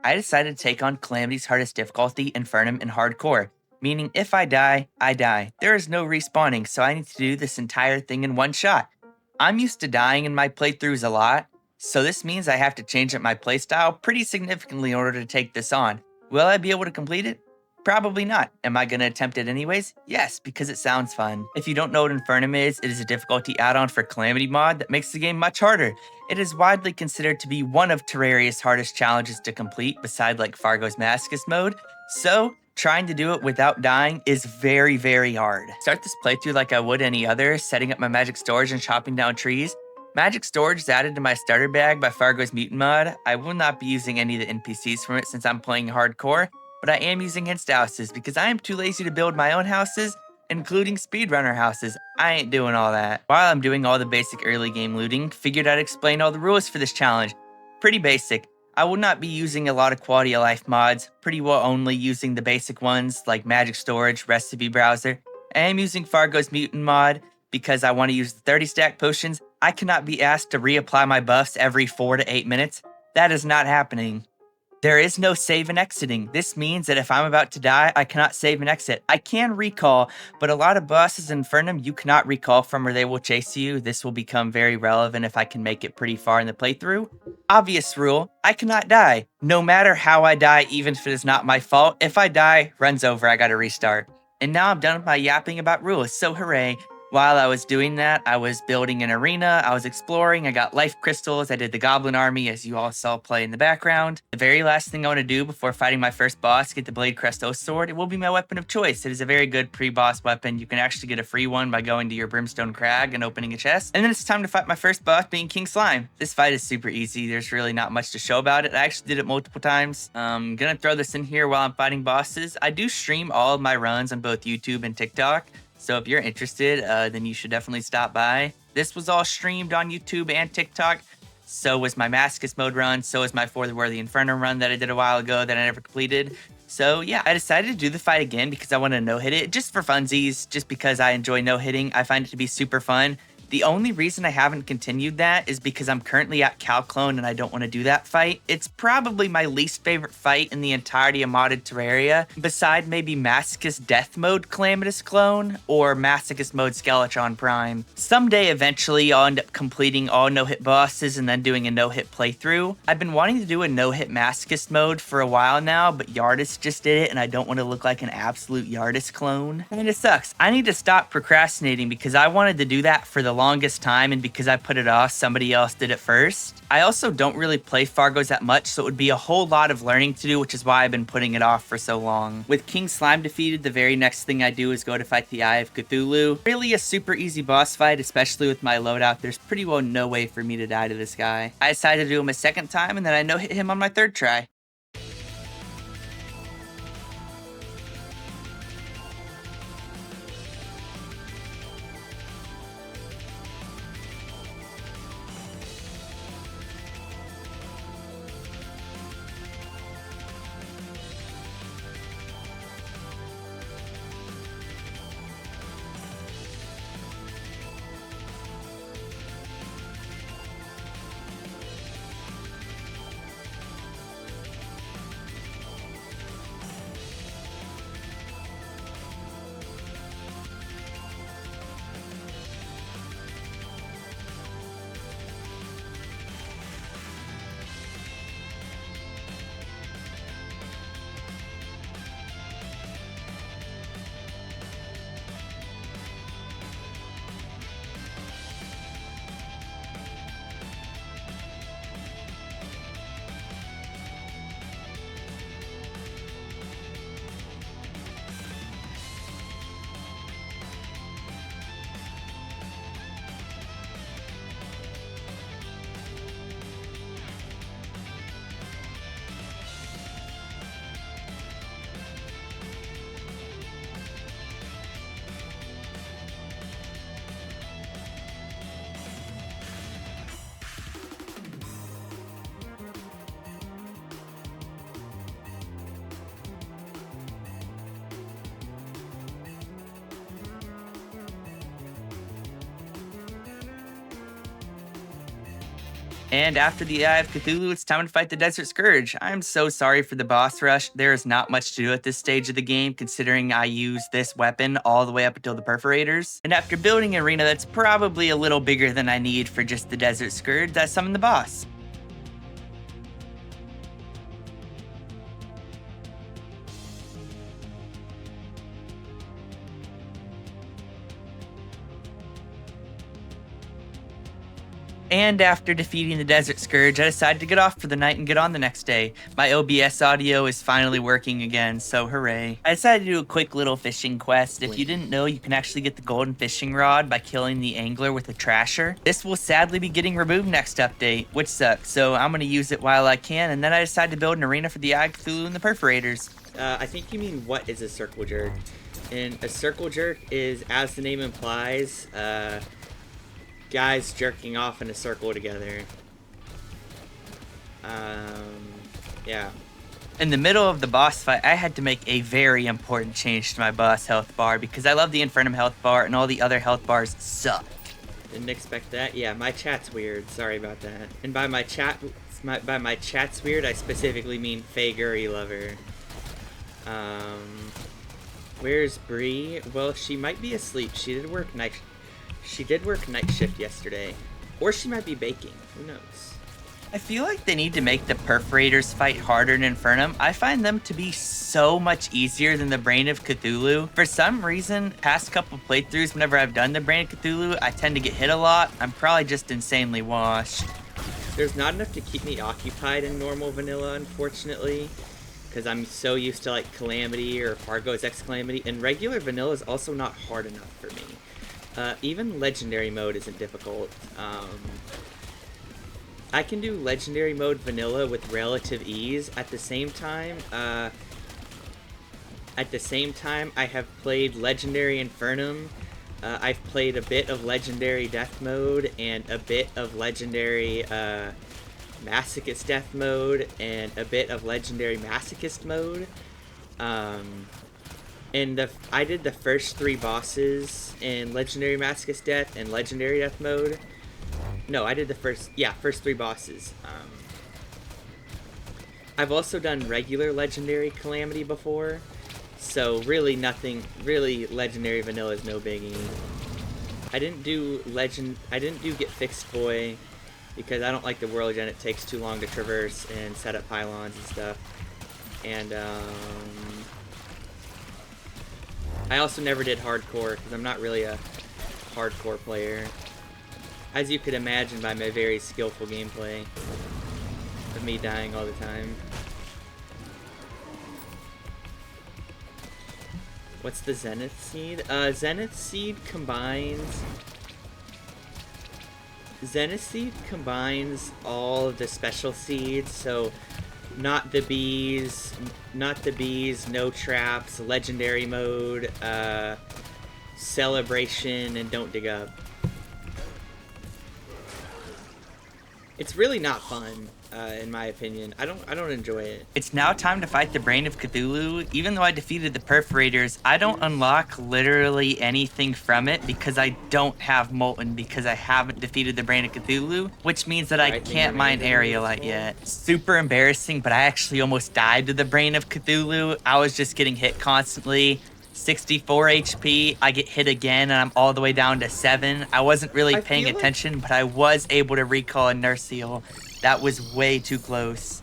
I decided to take on Calamity's hardest difficulty, Infernum and Hardcore, meaning if I die, I die. There is no respawning, so I need to do this entire thing in one shot. I'm used to dying in my playthroughs a lot, so this means I have to change up my playstyle pretty significantly in order to take this on. Will I be able to complete it? Probably not. Am I going to attempt it anyways? Yes, because it sounds fun. If you don't know what Infernum is, it is a difficulty add-on for Calamity Mod that makes the game much harder. It is widely considered to be one of Terraria's hardest challenges to complete, beside like Fargo's Masochist mode, so trying to do it without dying is very, very hard. Start this playthrough like I would any other, setting up my magic storage and chopping down trees. Magic storage is added to my starter bag by Fargo's Mutant mod. I will not be using any of the NPCs from it since I'm playing hardcore, but I am using Insta houses because I am too lazy to build my own houses, including speedrunner houses. I ain't doing all that. While I'm doing all the basic early game looting, figured I'd explain all the rules for this challenge. Pretty basic. I will not be using a lot of quality of life mods, pretty well only using the basic ones like magic storage, recipe browser. I am using Fargo's Mutant mod because I want to use the 30 stack potions. I cannot be asked to reapply my buffs every 4 to 8 minutes. That is not happening. There is no save and exiting. This means that if I'm about to die, I cannot save and exit. I can recall, but a lot of bosses in Infernum you cannot recall from or they will chase you. This will become very relevant if I can make it pretty far in the playthrough. Obvious rule, I cannot die. No matter how I die, even if it is not my fault, if I die, run's over, I gotta restart. And now I'm done with my yapping about rules, so hooray. While I was doing that, I was building an arena, I was exploring, I got life crystals, I did the goblin army as you all saw play in the background. The very last thing I want to do before fighting my first boss, get the Blade Crestos sword. It will be my weapon of choice. It is a very good pre-boss weapon. You can actually get a free one by going to your Brimstone Crag and opening a chest. And then it's time to fight my first boss, being King Slime. This fight is super easy. There's really not much to show about it. I actually did it multiple times. I'm gonna throw this in here while I'm fighting bosses. I do stream all of my runs on both YouTube and TikTok. So if you're interested, then you should definitely stop by. This was all streamed on YouTube and TikTok. So was my Masochist mode run. So was my For the Worthy Infernum run that I did a while ago that I never completed. So yeah, I decided to do the fight again because I want to no-hit it just for funsies, just because I enjoy no-hitting. I find it to be super fun. The only reason I haven't continued that is because I'm currently at Calclone and I don't want to do that fight. It's probably my least favorite fight in the entirety of modded Terraria, beside maybe Masochist Death Mode Calamitous Clone or Masochist Mode Skeletron Prime. Someday, eventually, I'll end up completing all no-hit bosses and then doing a no-hit playthrough. I've been wanting to do a no-hit Masochist mode for a while now, but Yardis just did it and I don't want to look like an absolute Yardis clone. And it sucks. I need to stop procrastinating because I wanted to do that for the longest time, and because I put it off, somebody else did it first. I also don't really play Fargo's that much, so it would be a whole lot of learning to do, which is why I've been putting it off for so long. With King Slime defeated, the very next thing I do is go to fight the Eye of Cthulhu. Really a super easy boss fight, especially with my loadout. There's pretty well no way for me to die to this guy. I decided to do him a second time, and then I no-hit him on my third try. And after the Eye of Cthulhu, it's time to fight the Desert Scourge. I'm so sorry for the boss rush. There is not much to do at this stage of the game, considering I use this weapon all the way up until the Perforators. And after building an arena that's probably a little bigger than I need for just the Desert Scourge, I summon the boss. And after defeating the Desert Scourge, I decided to get off for the night and get on the next day. My OBS audio is finally working again, so hooray. I decided to do a quick little fishing quest. If you didn't know, you can actually get the golden fishing rod by killing the angler with a trasher. This will sadly be getting removed next update, which sucks, so I'm going to use it while I can, and then I decided to build an arena for the Eye of Cthulhu and the Perforators. I think you mean what is a circle jerk. And a circle jerk is, as the name implies, guys jerking off in a circle together. Yeah. In the middle of the boss fight, I had to make a very important change to my boss health bar because I love the Infernum health bar and all the other health bars suck. Didn't expect that. Yeah, my chat's weird. Sorry about that. And by my chat's weird, I specifically mean Faguri lover. Where's Bree? Well, she might be asleep. She did work night shift yesterday. Or she might be baking. Who knows? I feel like they need to make the Perforators fight harder in Infernum. I find them to be so much easier than the Brain of Cthulhu. For some reason, past couple playthroughs, whenever I've done the Brain of Cthulhu, I tend to get hit a lot. I'm probably just insanely washed. There's not enough to keep me occupied in normal vanilla, unfortunately. Because I'm so used to like Calamity or Fargo's X Calamity. And regular vanilla is also not hard enough for me. Even legendary mode isn't difficult. I can do legendary mode vanilla with relative ease. At the same time, I have played legendary Infernum. I've played a bit of legendary death mode and a bit of legendary masochist death mode and a bit of legendary masochist mode. And I did the first 3 bosses in Legendary Masochist Death and Legendary Death mode. No, I did the first 3 bosses. I've also done regular Legendary Calamity before, so really Legendary Vanilla is no biggie. I didn't do Get Fixed Boy because I don't like the world and it takes too long to traverse and set up pylons and stuff. And I also never did hardcore because I'm not really a hardcore player. As you could imagine by my very skillful gameplay of me dying all the time. What's the Zenith Seed? Zenith Seed combines all of the special seeds, so not the bees, no traps, legendary mode, celebration, and don't dig up. It's really not fun, in my opinion. I don't enjoy it. It's now time to fight the Brain of Cthulhu. Even though I defeated the Perforators, I don't unlock literally anything from it because I don't have Molten because I haven't defeated the Brain of Cthulhu, which means that I can't mine Aerolite yet. Super embarrassing, but I actually almost died to the Brain of Cthulhu. I was just getting hit constantly. 64 HP, I get hit again, and I'm all the way down to 7. I wasn't really paying attention, but I was able to recall a Nurse Seal. That was way too close.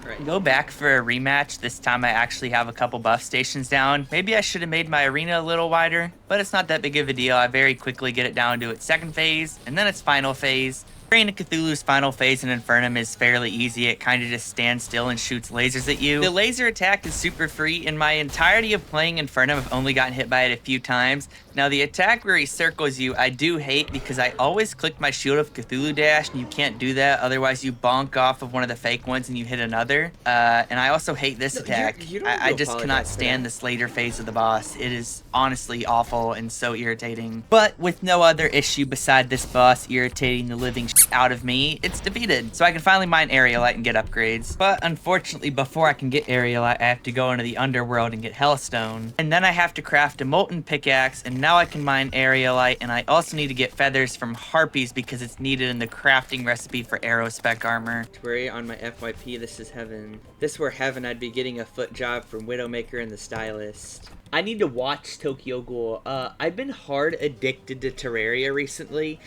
Right. Go back for a rematch. This time I actually have a couple buff stations down. Maybe I should have made my arena a little wider, but it's not that big of a deal. I very quickly get it down to its 2nd phase, and then its final phase. Brain of Cthulhu's final phase in Infernum is fairly easy. It kind of just stands still and shoots lasers at you. The laser attack is super free. In my entirety of playing Infernum, I've only gotten hit by it a few times. Now, the attack where he circles you, I do hate because I always click my Shield of Cthulhu dash, and you can't do that. Otherwise, you bonk off of one of the fake ones and you hit another. And I also hate this attack. I just cannot stand this later phase of the boss. It is honestly awful and so irritating. But with no other issue beside this boss irritating the living out of me, it's defeated. So I can finally mine Aerialite and get upgrades. But unfortunately, before I can get Aerialite, I have to go into the underworld and get Hellstone. And then I have to craft a molten pickaxe, and now I can mine Aerialite, and I also need to get feathers from harpies because it's needed in the crafting recipe for arrow spec armor. Terraria on my FYP, this is heaven. If this were heaven, I'd be getting a foot job from Widowmaker and the Stylist. I need to watch Tokyo Ghoul. I've been hard addicted to Terraria recently,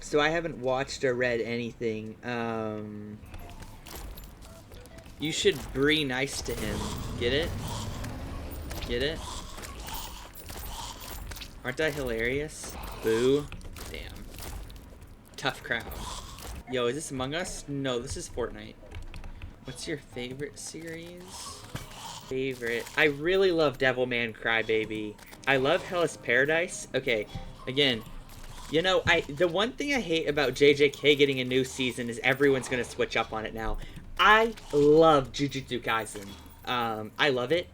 so I haven't watched or read anything. You should be nice to him. Get it? Get it? Aren't I hilarious? Boo. Damn. Tough crowd. Yo, is this Among Us? No, this is Fortnite. What's your favorite series? Favorite. I really love Devilman Crybaby. I love Hellas Paradise. Okay, again, you know, the one thing I hate about JJK getting a new season is everyone's gonna switch up on it now. I love Jujutsu Kaisen. I love it.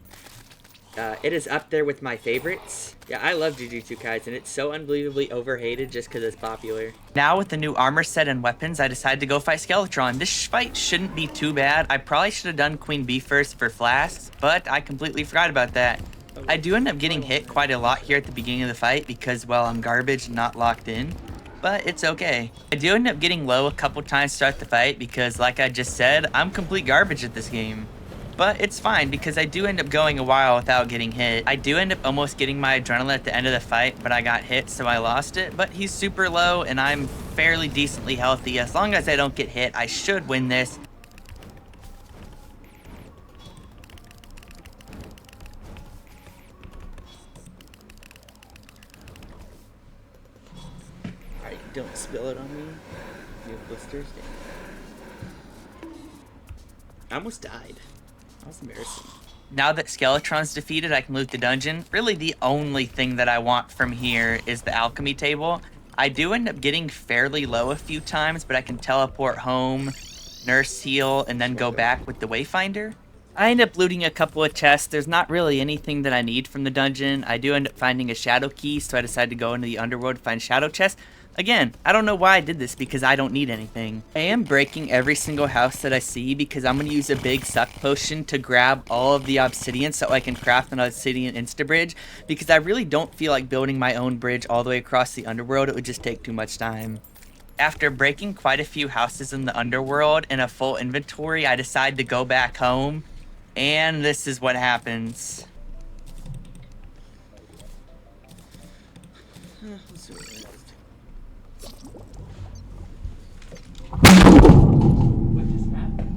It is up there with my favorites. Yeah, I love Jujutsu Kaisen. It's so unbelievably overhated just because it's popular. Now with the new armor set and weapons, I decided to go fight Skeletron. This fight shouldn't be too bad. I probably should have done Queen Bee first for flasks, but I completely forgot about that. I do end up getting hit quite a lot here at the beginning of the fight because, well, I'm garbage and not locked in, but it's okay. I do end up getting low a couple times to start the fight because, like I just said, I'm complete garbage at this game. But it's fine because I do end up going a while without getting hit. I do end up almost getting my adrenaline at the end of the fight, but I got hit, so I lost it. But he's super low, and I'm fairly decently healthy. As long as I don't get hit, I should win this. Alright, don't spill it on me. You have blisters? Damn. I almost died. That was embarrassing. Now that Skeletron's defeated, I can loot the dungeon. Really, the only thing that I want from here is the alchemy table. I do end up getting fairly low a few times, but I can teleport home, nurse heal, and then go back with the Wayfinder. I end up looting a couple of chests. There's not really anything that I need from the dungeon. I do end up finding a shadow key, so I decided to go into the underworld to find shadow chests. Again, I don't know why I did this because I don't need anything. I am breaking every single house that I see because I'm going to use a big suck potion to grab all of the obsidian so I can craft an obsidian insta-bridge because I really don't feel like building my own bridge all the way across the underworld. It would just take too much time. After breaking quite a few houses in the underworld and a full inventory, I decide to go back home, and this is what happens. What just happened?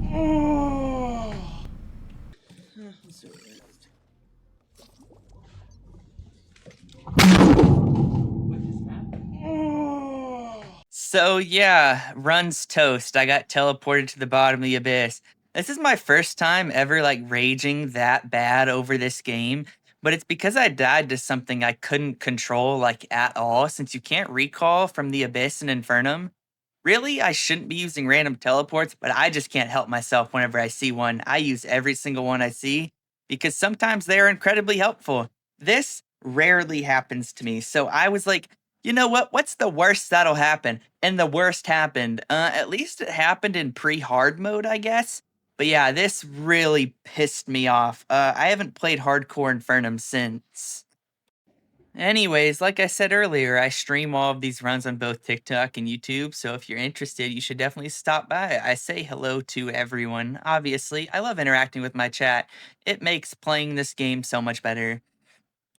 What just happened? So yeah, runs toast. I got teleported to the bottom of the abyss. This is my first time ever like raging that bad over this game, but it's because I died to something I couldn't control like at all since you can't recall from the abyss and Infernum. Really, I shouldn't be using random teleports, but I just can't help myself whenever I see one. I use every single one I see because sometimes they are incredibly helpful. This rarely happens to me, so I was like, you know what? What's the worst that'll happen? And the worst happened. At least it happened in pre-hard mode, I guess. But yeah, this really pissed me off. I haven't played Hardcore Infernum since. Anyways, like I said earlier, I stream all of these runs on both TikTok and YouTube, so if you're interested, you should definitely stop by. I say hello to everyone. Obviously, I love interacting with my chat. It makes playing this game so much better.